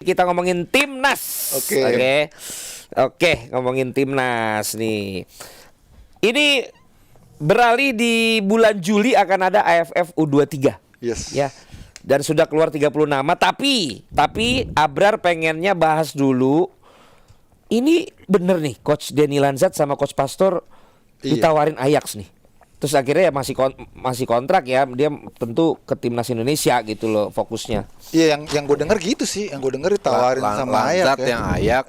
Kita ngomongin timnas. Oke, ngomongin timnas nih. Ini beralih di bulan Juli akan ada AFF U23. Yes. Ya. Dan sudah keluar 30 nama, tapi Abrar pengennya bahas dulu. Ini bener nih, Coach Denny Lanzat sama Coach Pastor ditawarin Ajax nih. Terus akhirnya ya masih kontrak ya, dia tentu ke timnas Indonesia gitu loh fokusnya. Iya, yang gue denger gitu sih, yang gue denger ditawarin sama Ajax ya. Yang Ajax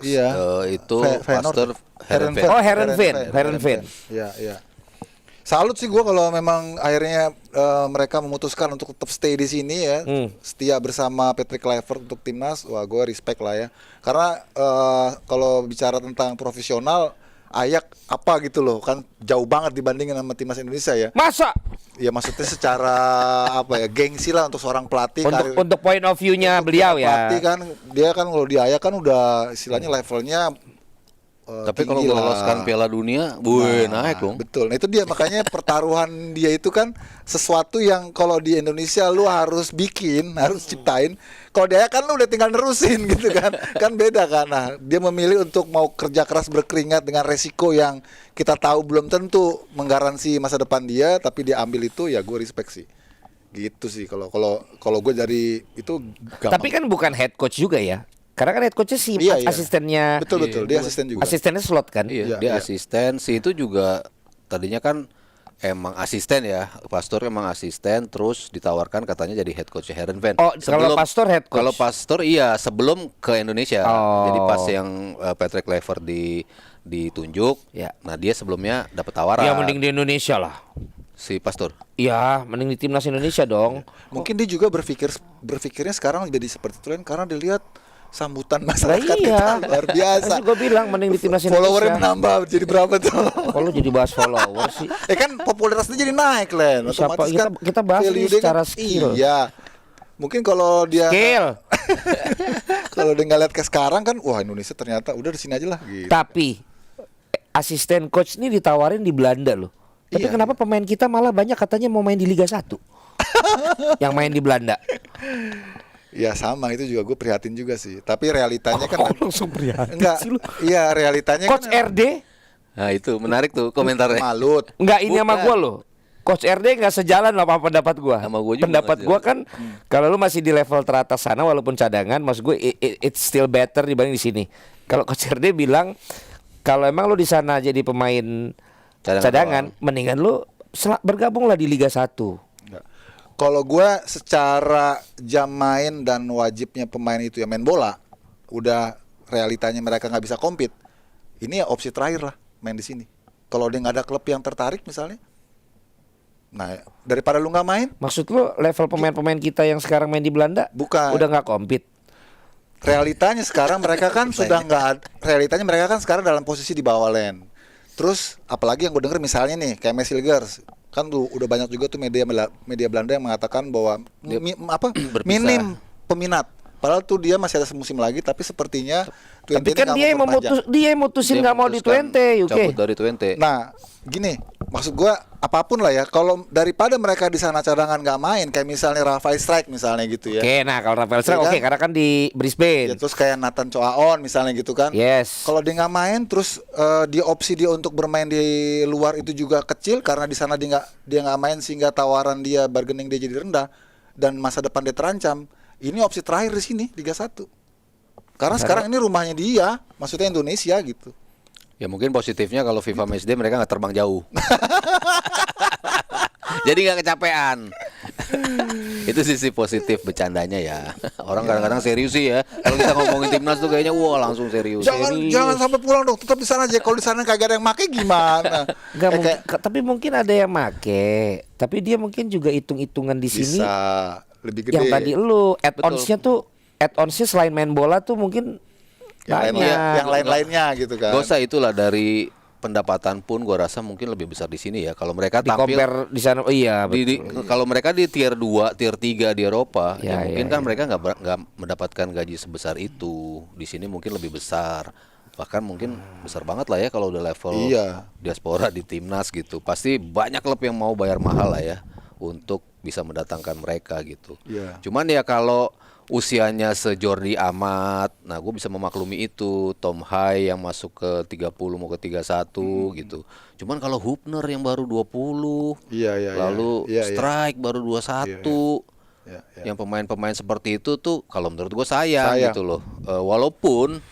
itu Pastor Heerenveen. Oh, Heerenveen. Iya. Salut sih gue kalau memang akhirnya mereka memutuskan untuk tetap stay di sini ya, setia bersama Patrick Kluivert untuk timnas. Wah, gue respect lah ya. Karena kalau bicara tentang profesional, Ajax apa gitu loh, kan jauh banget dibandingin sama timnas Indonesia ya. Masa? Ya maksudnya secara apa ya, gengsi lah untuk seorang pelatih. Untuk point of view-nya beliau ya. Pelatih kan, dia kan kalau di Ajax kan udah istilahnya levelnya. Tapi kalau meloloskan Piala Dunia, naik dong. Betul. Nah itu dia, makanya pertaruhan dia itu kan sesuatu yang kalau di Indonesia lu harus bikin, harus ciptain. Kalau dia kan lu udah tinggal nerusin gitu kan. Kan beda kan. Nah, dia memilih untuk mau kerja keras berkeringat dengan resiko yang kita tahu belum tentu menggaransi masa depan dia, tapi dia ambil itu, ya gue respect sih. Gitu sih kalau gue dari itu gampang. Tapi kan bukan head coach juga ya. Karena kan head coachnya si asistennya. Betul, dia asisten juga. Asistennya slot kan. Iya, dia asisten. Si itu juga tadinya kan emang asisten ya. Pastor emang asisten, terus ditawarkan katanya jadi head coach Heerenveen. Oh, kalau Pastor head coach. Kalau Pastor iya sebelum ke Indonesia. Jadi pas yang Patrick Kluivert ditunjuk, ya. Nah dia sebelumnya dapat tawaran. Ya mending di Indonesia lah. Si Pastor. Iya, mending di timnas Indonesia dong. Mungkin dia juga berpikirnya sekarang jadi seperti itu kan, karena dilihat sambutan masyarakat kita luar biasa. Gue bilang mending di timnas Indonesia. Followernya menambah jadi berapa tuh? Kalau jadi bahas follower sih. Kan popularitasnya jadi naik, Len. Siapa kita bahas ini secara skill. Iya. Mungkin kalau dia skill. Kalau dia nggak lihat ke sekarang kan, wah Indonesia ternyata udah di sini aja lah. Gitu. Tapi asisten coach ini ditawarin di Belanda loh. Tapi kenapa pemain kita malah banyak katanya mau main di Liga 1? Yang main di Belanda. Ya sama, itu juga gue prihatin juga sih. Tapi realitanya kan langsung prihatin. Enggak. Iya, realitanya Coach kan RD. Nah itu menarik tuh komentarnya. Malut. Enggak, ini sama gue loh. Coach RD nggak sejalan lah sama pendapat gue. Pendapat gue kan kalau lu masih di level teratas sana walaupun cadangan, maksud gue it's still better dibanding di sini. Kalau Coach RD bilang kalau emang lu di sana jadi pemain cadangan mendingan lu bergabung lah di Liga 1. Kalau gue secara jam main dan wajibnya pemain itu ya main bola, udah realitanya mereka nggak bisa compete. Ini ya opsi terakhir lah main di sini. Kalau dia nggak ada klub yang tertarik misalnya, nah daripada lu nggak main. Maksud lu level pemain-pemain kita yang sekarang main di Belanda bukan udah nggak compete? Realitanya sekarang mereka kan sudah nggak. Realitanya mereka kan sekarang dalam posisi di bawah Len. Terus apalagi yang gue denger misalnya nih kayak Messilgers. Kan tuh udah banyak juga tuh media Belanda yang mengatakan bahwa minim peminat. Padahal tuh dia masih ada semusim lagi, tapi sepertinya tapi kan dia yang mutusin nggak mau di 20 UK. Cabut dari 20. Nah, gini, maksud gua apapun lah ya, kalau daripada mereka di sana cadangan nggak main, kayak misalnya Rafael Strijk misalnya gitu ya. Oke, nah kalau Rafael Strijk oke, karena kan di Brisbane. Ya, terus kayak Nathan Choaon misalnya gitu kan. Yes. Kalau dia nggak main, terus dia opsi dia untuk bermain di luar itu juga kecil karena di sana dia nggak main sehingga tawaran dia bargaining dia jadi rendah dan masa depan dia terancam. Ini opsi terakhir di sini Liga 1. Karena sekarang ini rumahnya dia, maksudnya Indonesia gitu. Ya mungkin positifnya kalau FIFA Matchday mereka nggak terbang jauh. Jadi nggak kecapean. Itu sisi positif bercandanya ya. Orang kadang-kadang serius sih ya. Kalau kita ngomongin timnas tuh kayaknya wah langsung serius. Jangan sampai pulang dong. Tetap di sana aja. Kalau di sana kagak ada yang make gimana? Tapi mungkin ada yang make. Tapi dia mungkin juga hitung-hitungan di sini. Bisa lebih gede. Yang tadi lu add-onsnya selain main bola tuh mungkin yang lain-lainnya gitu kan. Gak usah itulah dari pendapatan pun gua rasa mungkin lebih besar di sini ya. Kalau mereka tampil di sana kalau mereka di tier 2, tier 3 di Eropa mungkin kan mereka nggak mendapatkan gaji sebesar itu. Di sini mungkin lebih besar. Bahkan mungkin besar banget lah ya kalau udah level diaspora di timnas gitu. Pasti banyak klub yang mau bayar mahal lah ya untuk bisa mendatangkan mereka gitu. Iya. Cuman ya kalau usianya se-Jordi Amat, nah gue bisa memaklumi itu. Tom Hai yang masuk ke 30 mau ke 31 gitu. Cuman kalau Hubner yang baru 20, lalu Strike baru 21, yang pemain-pemain seperti itu tuh kalau menurut gue sayang gitu loh. Walaupun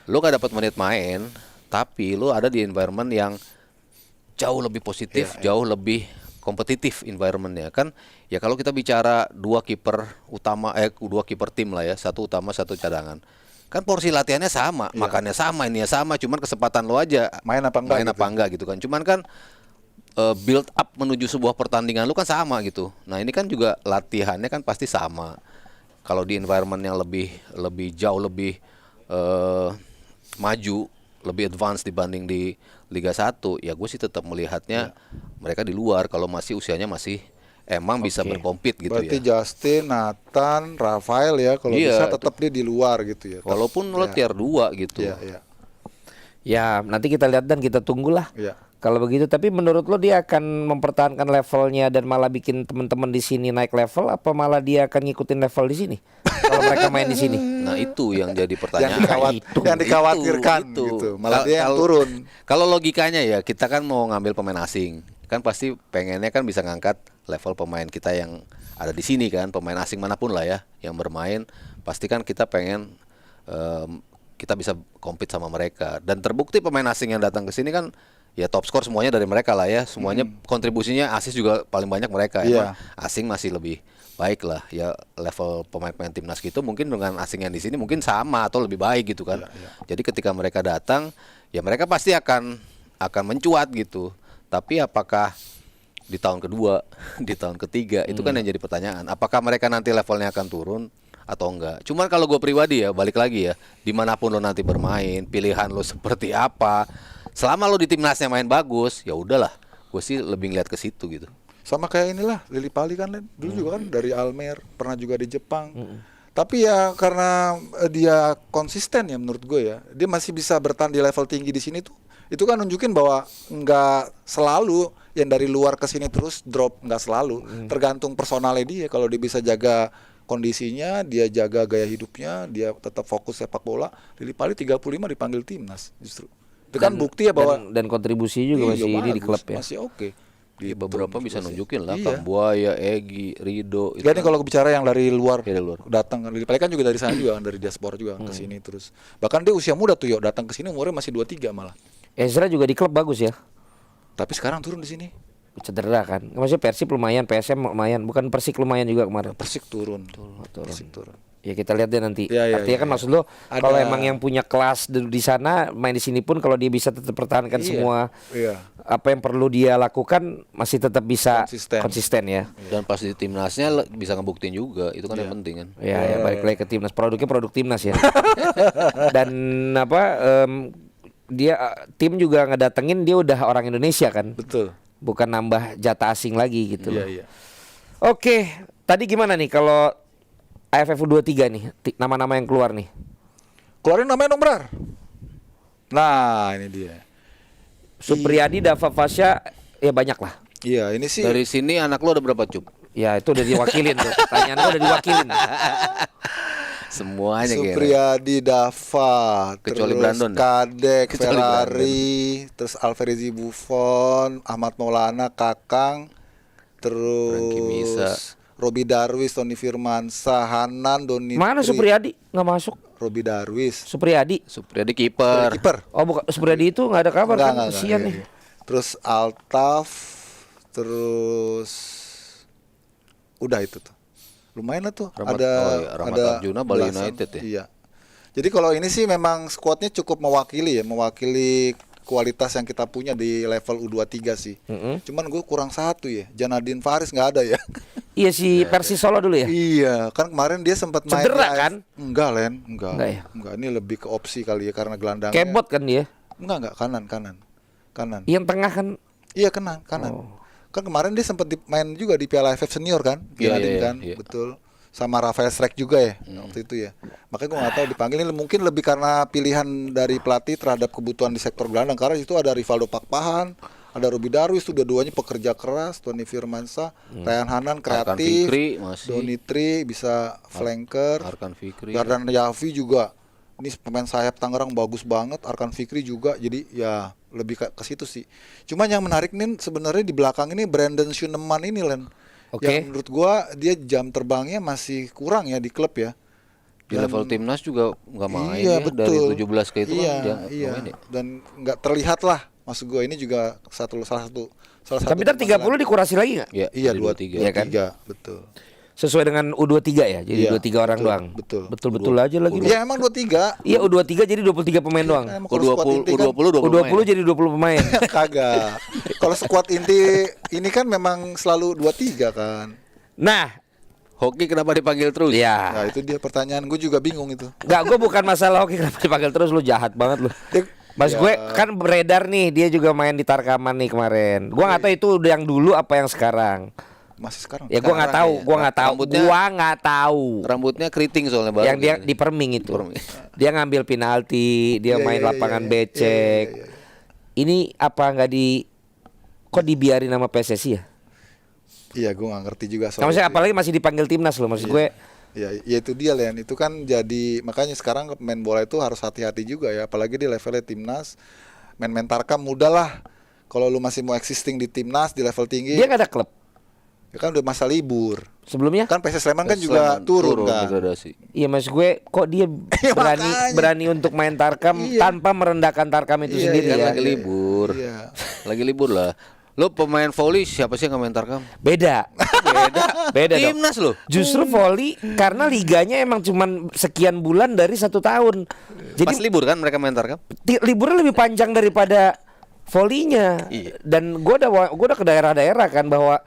lu gak dapat menit main, tapi lu ada di environment yang jauh lebih positif, jauh lebih kompetitif environmentnya kan. Ya kalau kita bicara dua kiper tim lah ya, satu utama satu cadangan, kan porsi latihannya sama, makannya sama, ininya sama, cuman kesempatan lo aja main apa enggak gitu kan. Cuman kan build up menuju sebuah pertandingan lu kan sama gitu. Nah ini kan juga latihannya kan pasti sama. Kalau di environment yang lebih jauh lebih maju, lebih advance dibanding di Liga 1, ya gue sih tetap melihatnya mereka di luar kalau masih usianya masih emang bisa berkompet gitu. Berarti Justin, Nathan, Rafael ya kalau bisa tetap dia di luar gitu ya. Walaupun lo tier 2 gitu. Ya, nanti kita lihat dan kita tunggulah. Kalau begitu, tapi menurut lo dia akan mempertahankan levelnya dan malah bikin teman-teman di sini naik level, apa malah dia akan ngikutin level di sini? Kalau mereka main di sini. Nah itu yang jadi pertanyaan. Yang dikhawatirkan gitu. Malah dia yang turun. Kalau logikanya ya kita kan mau ngambil pemain asing, kan pasti pengennya kan bisa ngangkat level pemain kita yang ada di sini kan, pemain asing manapun lah ya yang bermain, pasti kan kita pengen kita bisa compete sama mereka. Dan terbukti pemain asing yang datang ke sini kan ya top skor semuanya dari mereka lah ya. Semuanya kontribusinya assist juga paling banyak mereka. Emang asing masih lebih baik lah ya, level pemain-pemain timnas gitu mungkin dengan asing yang di sini mungkin sama atau lebih baik gitu kan. Jadi ketika mereka datang ya mereka pasti akan mencuat gitu. Tapi apakah di tahun kedua, di tahun ketiga itu kan yang jadi pertanyaan. Apakah mereka nanti levelnya akan turun atau enggak? Cuman kalau gue pribadi ya balik lagi ya, dimanapun lo nanti bermain, pilihan lo seperti apa, selama lo di timnasnya main bagus, ya udahlah. Gue sih lebih ngeliat ke situ gitu. Sama kayak inilah Lili Pali kan, Len. Dulu juga kan dari Almer, pernah juga di Jepang. Tapi ya karena dia konsisten ya menurut gue ya, dia masih bisa bertahan di level tinggi di sini tuh. Itu kan nunjukin bahwa nggak selalu yang dari luar ke sini terus drop, nggak selalu. Tergantung personalnya dia. Kalau dia bisa jaga kondisinya, dia jaga gaya hidupnya, dia tetap fokus sepak bola. Lili Pali 35 dipanggil timnas justru. Itu kan bukti ya bahwa dan kontribusi juga masih ini di klub ya. Masih oke. Gitu, beberapa bisa nunjukin lah, Kambuaya, Egy, Rido. Itu kan kalau bicara yang dari luar datang, Lili Pali kan juga dari sana juga, dari diaspora juga ke sini terus. Bahkan dia usia muda tuh datang ke sini umurnya masih 23 malah. Ezra juga di klub bagus ya. Tapi sekarang turun di sini. Cedera kan. Maksudnya Persib lumayan, PSM lumayan, bukan Persik lumayan juga kemarin. Persik turun. Persik turun. Ya kita lihat deh nanti. Artinya kan maksud lo kalau emang yang punya kelas di sana main di sini pun kalau dia bisa tetap pertahankan semua apa yang perlu dia lakukan masih tetap bisa konsisten ya. Dan pas di timnasnya bisa ngebuktiin juga, itu kan yang penting kan. Ya balik lagi ke timnas, produknya produk timnas ya. Dan dia tim juga ngedatengin dia udah orang Indonesia kan. Betul. Bukan nambah jatah asing lagi gitu. Oke, tadi gimana nih kalau AFF U23 nih, nama-nama yang keluar nih? Keluarin namanya dong, Brar. Nah, ini dia. Supriyadi, Dava Fasya, ya banyak lah. Iya, ini sih. Dari sini anak lo ada berapa, Cup? Ya, itu udah diwakilin tuh. Pertanyaan gua udah diwakilin. Semuanya Supriyadi, Dava, kecuali terus Brandon, Kadek, Ferrari, terus Alfrezi Buffon, Ahmad Maulana, Kakang, terus Robi Darwis, Tony Firmansyah, Hanan, Doni. Mana Supriyadi? Nggak masuk. Robi Darwis. Supriyadi kiper. Oh, bukan Supriyadi itu nggak ada kabar kan? Kasian nih. Terus Altaf, terus udah itu tuh. Lumayan lah tuh. Rahmat Arjuna, Bali United ya. Iya. Jadi kalau ini sih memang skuadnya cukup mewakili kualitas yang kita punya di level U23 sih. Cuman gue kurang satu ya. Janadin Faris nggak ada ya. Iya si Persis Solo dulu ya. Iya, kan kemarin dia sempat main. Cedera kan? Enggak, Len. Enggak ya? Enggak, ini lebih ke opsi kali ya karena gelandangnya. Kebot kan dia? Enggak, kanan. Yang tengah kan? Iya, kanan. Kan kemarin dia sempat main juga di Piala AFF Senior kan? Janadin kan? Betul. Sama Rafael Strike juga ya waktu itu ya. Makanya gue nggak tahu dipanggil, ini mungkin lebih karena pilihan dari pelatih terhadap kebutuhan di sektor gelandang, karena itu ada Rivaldo Pakpahan, Ada Ruby Darwis tuh dua-duanya pekerja keras, Tony Firmansyah, Ryan Hanan Arkan kreatif, Fikri masih. Donitri bisa flanker, Arkan Fikri. Gardan Yafi juga. Ini pemain sayap Tangerang bagus banget, Arkan Fikri juga. Jadi ya lebih ke situ sih. Cuman yang menarik nih sebenarnya di belakang ini Brandon Schuneman ini Len. Oke. Yang menurut gua dia jam terbangnya masih kurang ya di klub ya. Di level timnas juga nggak main Iya, ya, betul. dari 17 ke itu Iya, kan dia nggak iya. main ya. Dan nggak terlihat lah. Maksud gua ini juga salah satu. Tapi ntar 30 dikurasi lagi nggak? Iya, Iya, jadi 23. 23. Iya kan? Betul. Sesuai dengan U23 ya. Jadi Iya, 23 orang betul, doang. betul. Betul aja lagi. lu. Iya emang 23. Iya U23 jadi 23 pemain doang. Emang kalau squad U20 inti kan U20 20 U20 jadi 20 pemain. kagak. Kalau skuad inti ini kan memang selalu 23 kan. Nah, Hoki kenapa dipanggil terus? ya. Nah, itu dia pertanyaan gue juga bingung itu. Enggak, gue bukan masalah Hoki kenapa dipanggil terus, lu jahat banget lu. Mas Ya. gue kan beredar nih, dia juga main di Tarkaman nih kemarin. Gua nggak tahu itu udah yang dulu apa yang sekarang. Masih sekarang. Ya gua nggak tahu, ya. gua nggak tahu, Rambutnya- gua nggak tahu. Rambutnya keriting soalnya baru. Yang dia gini. di Perming itu. Perming. Dia ngambil penalti, dia Iya, main iya, lapangan iya, becek. iya, iya. Ini apa nggak kok dibiarin sama PSSI ya? Iya, gue nggak ngerti juga Nah, maksudnya apalagi masih dipanggil timnas loh, maksud gue. Ya, ya itu dia Len. Itu kan jadi makanya sekarang pemain bola itu harus hati-hati juga ya, apalagi di levelnya timnas. Main-main Tarkam mudah lah. Kalau lu masih mau existing di timnas di level tinggi, Dia nggak ada klub ya kan udah masa libur. sebelumnya. Kan PSS Sleman kan juga Sleman turun kan. degradasi. Iya mas gue, kok dia Ya, berani makanya. berani untuk main Tarkam Iya. tanpa merendahkan Tarkam itu Iya, sendiri Kan ya. lagi libur. Iya. Lagi libur lah. Lo pemain volley siapa sih yang nggak main Tarkam? Beda. Beda dong. Timnas lo. Justru volley karena liganya emang cuman sekian bulan dari 1 tahun. Pas Jadi libur kan mereka main Tarkam? liburnya lebih panjang daripada volleynya. Iya. Dan gua udah ke daerah-daerah kan bahwa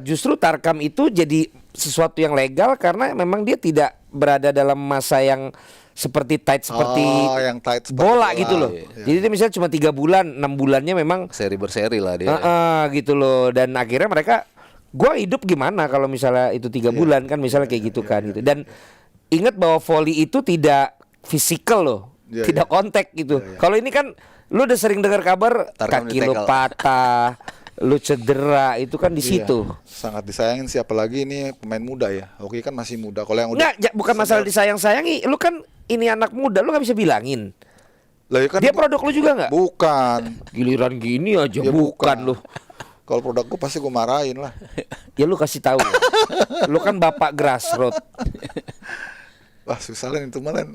justru Tarkam itu jadi sesuatu yang legal karena memang dia tidak berada dalam masa yang seperti tight seperti yang tight seperti bola gitu loh. Iya. Jadi dia misalnya cuma 3 bulan, 6 bulannya memang Seri berseri lah dia. gitu loh. Dan akhirnya mereka, gua hidup gimana kalau misalnya itu 3 bulan kan misalnya kayak gitu kan gitu. Dan ingat bahwa volley itu tidak fisikal loh, Iya, tidak kontak gitu. Kalau ini kan lu udah sering dengar kabar Tarkam kaki lu di-tackle. patah, lu cedera, itu kan di situ. Sangat disayangin sih, apalagi ini pemain muda ya. Oke kan masih muda. Kalau yang udah Enggak, bukan masalah disayang-sayangi. Lu kan ini anak muda, lu nggak bisa bilangin. lah, ya kan Dia produk lu juga nggak? bukan. Giliran gini aja Ya, bukan lu. Kalau produk gue pasti gue marahin lah. Ya lu kasih tahu. Lu kan bapak grassroots. Wah susah Len itu Len.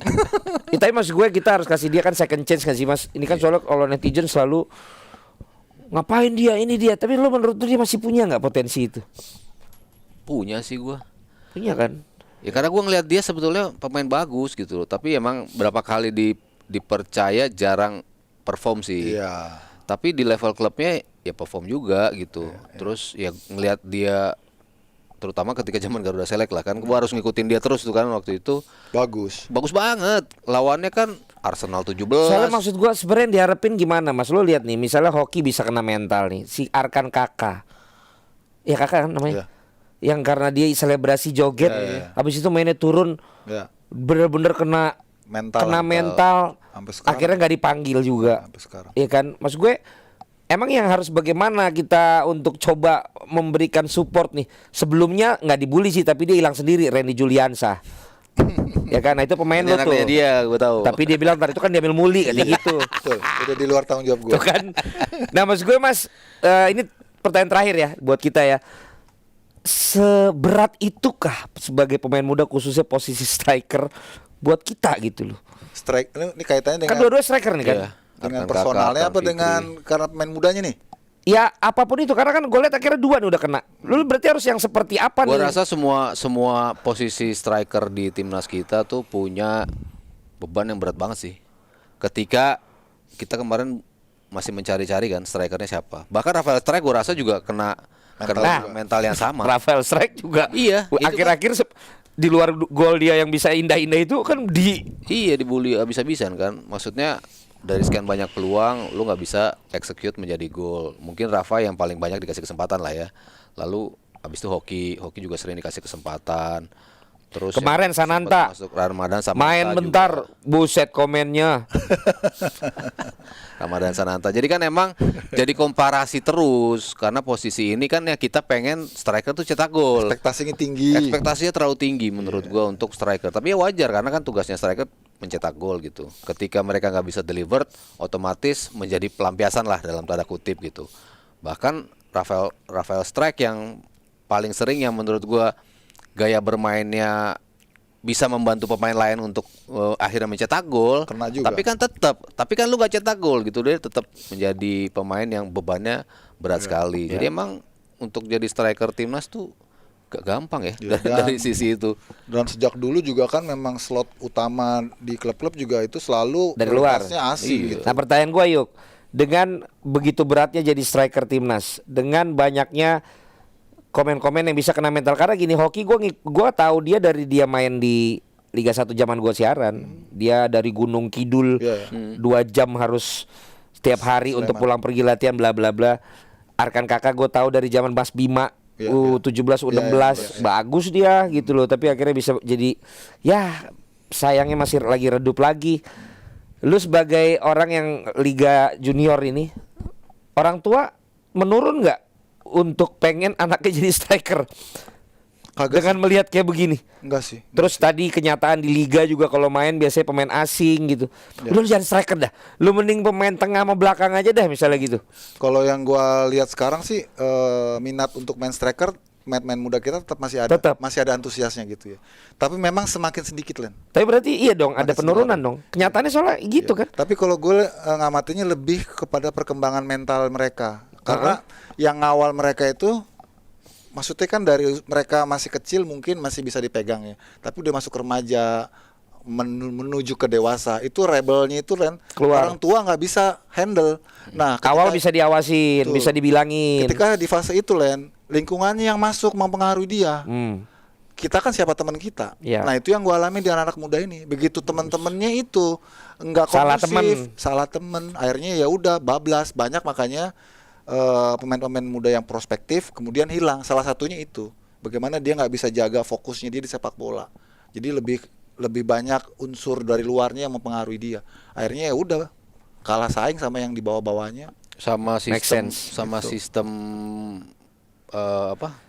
Ya, tapi maksud gue kita harus kasih dia kan second chance nggak sih mas? Ini kan soalnya kalau netizen selalu ngapain dia ini dia. Tapi lu menurut lu dia masih punya nggak potensi itu? Punya sih gua. Punya kan? Ya karena gua ngelihat dia sebetulnya pemain bagus gitu loh. Tapi emang berapa kali dipercaya jarang perform sih. Iya. Tapi di level klubnya ya perform juga gitu. Terus ya ngelihat dia terutama ketika zaman Garuda Select lah kan gua harus ngikutin dia terus tuh kan waktu itu. Bagus. Bagus banget. Lawannya kan Arsenal 17. Soalnya maksud gue sebenarnya diharapin gimana mas? Lu lihat nih, misalnya Hoki bisa kena mental nih, si Arkan Kakak, ya kakak kan namanya, yang karena dia selebrasi joget, habis itu mainnya turun, Ya. bener-bener kena mental, Sampai sekarang. akhirnya nggak dipanggil juga, Sampai sekarang. iya kan? Maksud gue, emang yang harus bagaimana kita untuk coba memberikan support nih? Sebelumnya nggak dibully sih, tapi dia hilang sendiri, Randy Juliansa. Ya kan, nah itu pemain Ini lo tuh. anaknya dia, gua tahu. Tapi dia bilang tadi itu kan diambil muli kayak gitu. Betul. Udah di luar tanggung jawab gue. Tuh kan. Nah maksud gue mas, ini pertanyaan terakhir ya buat kita ya. Seberat itukah sebagai pemain muda khususnya posisi striker buat kita gitu loh? Strike ini kaitannya dengan Kan dua-dua striker nih kan. Iya. dengan Arkan personalnya Kakak, apa Arkan dengan Fikri. karena pemain mudanya nih? Ya apapun itu karena kan gue lihat akhirnya 2 nih udah kena. Lu berarti harus yang seperti apa Gua nih? rasa semua posisi striker di timnas kita tuh punya beban yang berat banget sih. Ketika kita kemarin masih mencari-cari kan strikernya siapa. Bahkan Rafael Strike gua rasa juga kena mental yang sama. Rafael Strike juga. Iya, itu Akhir-akhir di luar gol dia yang bisa indah-indah itu kan Iya, dibully habis-habisan kan. Maksudnya dari sekian banyak peluang lu nggak bisa execute menjadi gol. Mungkin Rafa yang paling banyak dikasih kesempatan lah ya. Lalu habis itu Hoki juga sering dikasih kesempatan. Terus kemarin yang Sananta sempat masuk Ramadan Sananta main juga. bentar, buset komennya. Ramadan Sananta. Jadi kan emang jadi komparasi terus karena posisi ini kan ya kita pengen striker tuh cetak gol. Ekspektasinya tinggi. Ekspektasinya terlalu tinggi menurut gua untuk striker. Tapi ya wajar karena kan tugasnya striker mencetak gol gitu. Ketika mereka nggak bisa deliver, otomatis menjadi pelampiasan lah dalam tanda kutip gitu. Bahkan Rafael Strike yang paling sering yang menurut gua gaya bermainnya bisa membantu pemain lain untuk akhirnya mencetak gol. Kena juga. Tapi kan lu gak cetak gol gitu, dia tetap menjadi pemain yang bebannya berat sekali. Jadi emang untuk jadi striker timnas tuh gak gampang ya, dari sisi itu. Dan sejak dulu juga kan memang slot utama di klub-klub juga itu selalu Dari luar. prioritasnya asing gitu. Nah pertanyaan gue Yuk, dengan begitu beratnya jadi striker timnas, dengan banyaknya komen-komen yang bisa kena mental, karena gini, hoki gue tahu dia dari dia main di Liga 1 zaman gue siaran, dia dari Gunung Kidul 2 jam harus setiap hari untuk pulang pergi latihan bla bla bla. Arkan Kakak gue tahu dari zaman Mas Bima U17 U16 bagus dia gitu loh, tapi akhirnya bisa jadi ya sayangnya masih lagi redup lagi. Lu sebagai orang yang Liga Junior ini, orang tua menurun nggak untuk pengen anaknya jadi striker? Kagak dengan melihat kayak begini. Enggak sih. Terus tadi kenyataan di liga juga kalau main biasanya pemain asing gitu. Lu jangan striker dah. Lu mending pemain tengah sama belakang aja dah misalnya gitu. Kalau yang gua lihat sekarang sih minat untuk main striker, main muda kita tetap masih ada. Masih ada antusiasnya gitu ya. Tapi memang semakin sedikit, Len. Tapi berarti iya dong, ada penurunan dong. Kenyataannya soalnya gitu kan. Tapi kalau gue ngamatinya lebih kepada perkembangan mental mereka. Karena yang awal mereka itu, maksudnya kan dari mereka masih kecil mungkin masih bisa dipegang ya. Tapi udah masuk remaja, menuju ke dewasa, itu rebelnya itu Len, orang tua nggak bisa handle. Nah, awal bisa diawasin, bisa dibilangin. Ketika di fase itu Len, lingkungannya yang masuk mempengaruhi dia. Kita kan siapa teman kita. Nah itu yang gue alami di anak-anak muda ini. Begitu teman-temannya itu nggak kondusif, salah temen, akhirnya ya udah bablas banyak. Makanya pemain-pemain muda yang prospektif kemudian hilang. Salah satunya itu bagaimana dia nggak bisa jaga fokusnya dia di sepak bola. Jadi lebih banyak unsur dari luarnya yang mempengaruhi dia. Akhirnya ya udah kalah saing sama yang di bawah-bawahnya. Sama sistem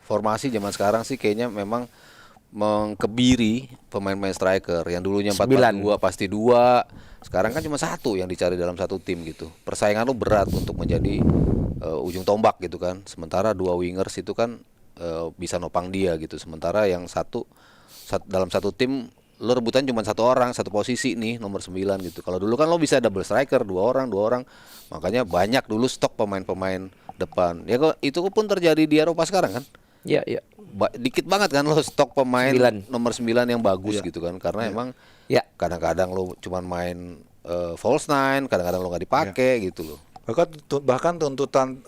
formasi zaman sekarang sih kayaknya memang mengkebiri pemain-pemain striker yang dulunya 4-4-2 pasti 2. Sekarang kan cuma 1 yang dicari dalam satu tim gitu. Persaingan lu berat untuk menjadi ujung tombak gitu kan. Sementara 2 wingers itu kan bisa nopang dia gitu. Sementara yang dalam satu tim lo rebutan cuma 1 orang, 1 posisi nih nomor 9 gitu. Kalau dulu kan lo bisa double striker 2 orang. Makanya banyak dulu stok pemain-pemain depan. Ya kok itu pun terjadi di Eropa sekarang kan? Iya, iya. Dikit banget kan lo stok pemain nomor 9 yang bagus gitu kan. Karena emang kadang-kadang lo cuma main false nine, kadang-kadang lo nggak dipakai gitu loh. Bahkan tuntutan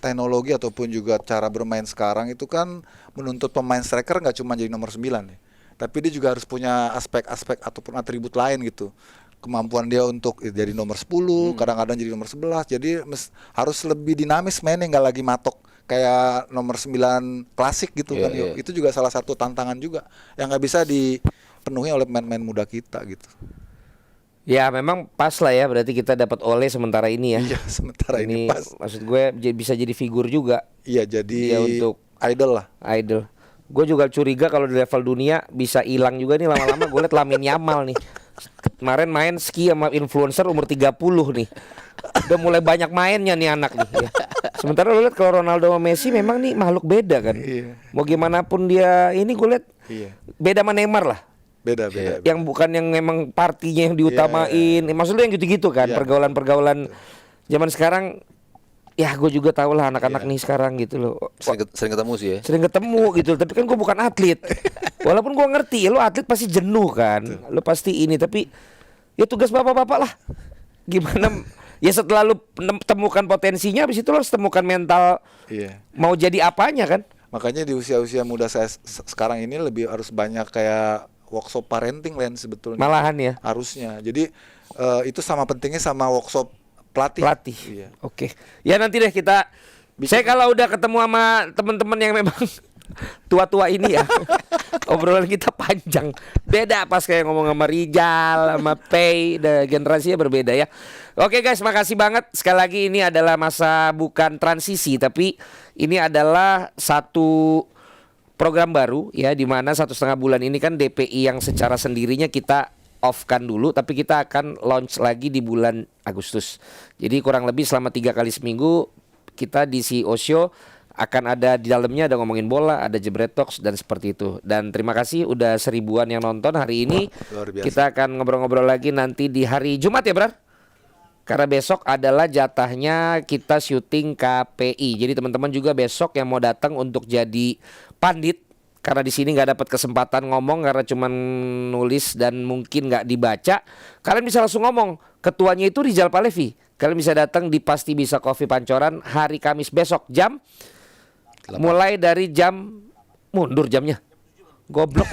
teknologi ataupun juga cara bermain sekarang itu kan menuntut pemain striker nggak cuma jadi nomor 9 ya. Tapi dia juga harus punya aspek-aspek ataupun atribut lain gitu. Kemampuan dia untuk jadi nomor 10, kadang-kadang jadi nomor 11. Jadi harus lebih dinamis mainnya, nggak lagi matok kayak nomor 9 klasik gitu kan. Itu juga salah satu tantangan juga yang nggak bisa dipenuhi oleh pemain-pemain muda kita gitu. Ya memang pas lah ya, berarti kita dapat Ole sementara ini ya. Iya, sementara ini pas. Maksud gue bisa jadi figur juga. Iya, jadi untuk idol lah. Idol. Gue juga curiga kalau di level dunia bisa hilang juga nih lama-lama. Gue liat Lamine Yamal nih. Kemarin main ski sama influencer umur 30 nih. Udah mulai banyak mainnya nih anak nih. Ya. Sementara lo liat kalau Ronaldo sama Messi memang nih makhluk beda kan. Mau gimana pun dia ini gue liat beda sama Neymar lah. Beda. Yang bukan yang memang partinya yang diutamain. Maksudnya yang gitu-gitu kan, pergaulan-pergaulan zaman sekarang. Ya gue juga tahu lah anak-anak nih sekarang gitu loh. Sering ketemu sih ya. Sering ketemu gitu, tapi kan gue bukan atlet. Walaupun gue ngerti, lo atlet pasti jenuh kan. Lo pasti ini, tapi ya tugas bapak-bapak lah. Gimana ya setelah lo temukan potensinya, habis itu lo harus temukan mental. Mau jadi apanya kan. Makanya di usia-usia muda saya sekarang ini lebih harus banyak kayak workshop parenting Len sebetulnya. Malahan ya. Harusnya. Jadi itu sama pentingnya sama workshop pelatih. Iya. Oke. Ya nanti deh kita. Saya kalau udah ketemu sama teman-teman yang memang tua-tua ini ya. obrolan kita panjang. Beda pas kayak ngomong sama Rijal, sama Pei, generasinya berbeda ya. Oke guys, makasih banget. Sekali lagi ini adalah masa bukan transisi, tapi ini adalah satu program baru ya, di mana 1,5 bulan ini kan DPI yang secara sendirinya kita off-kan dulu, tapi kita akan launch lagi di bulan Agustus. Jadi kurang lebih selama 3 kali seminggu kita di CEO Show akan ada, di dalamnya ada ngomongin bola, ada Jebret Talks dan seperti itu. Dan terima kasih udah 1000-an yang nonton hari ini. Luar biasa. Kita akan ngobrol-ngobrol lagi nanti di hari Jumat ya, Brar? Karena besok adalah jatahnya kita syuting KPI. Jadi teman-teman juga besok yang mau datang untuk jadi pandit, karena di sini nggak dapat kesempatan ngomong karena cuma nulis dan mungkin nggak dibaca, kalian bisa langsung ngomong. Ketuanya itu Rizal Palevi. Kalian bisa datang di Pasti Bisa Coffee Pancoran hari Kamis besok jam mulai dari jam, mundur jamnya, goblok.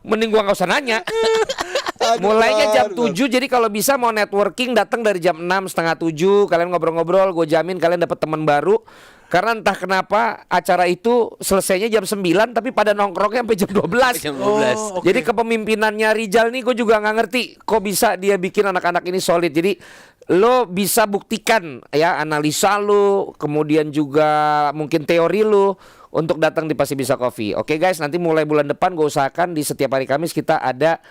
Mending gua nggak usah nanya. Mulainya jam 7. Jadi kalau bisa mau networking datang dari jam 6, setengah 7. Kalian ngobrol-ngobrol, gue jamin kalian dapat teman baru. Karena entah kenapa acara itu selesainya jam 9, tapi pada nongkrongnya sampai jam 12. Jam 12. Oh, Jadi kepemimpinannya Rijal nih gue juga nggak ngerti kok bisa dia bikin anak-anak ini solid. Jadi lo bisa buktikan ya analisa lo, kemudian juga mungkin teori lo untuk datang di Pasti Bisa Coffee. Oke guys, nanti mulai bulan depan gue usahakan di setiap hari Kamis kita ada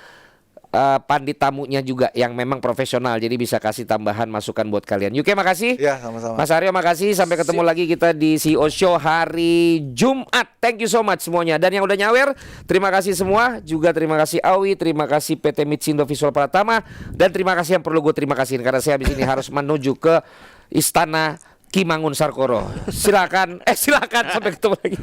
pandit tamunya juga yang memang profesional, jadi bisa kasih tambahan masukan buat kalian. Yuke makasih. Ya, sama-sama. Mas Aryo makasih. Sampai ketemu lagi kita di CEO Show hari Jumat. Thank you so much semuanya. Dan yang udah nyawer, terima kasih semua. Juga terima kasih Awi, terima kasih PT Mitsindo Visual Pratama, dan terima kasih yang perlu gue terima kasihin karena saya habis ini harus menuju ke Istana Ki Mangun Sarkoro. Silakan sampai ketemu lagi.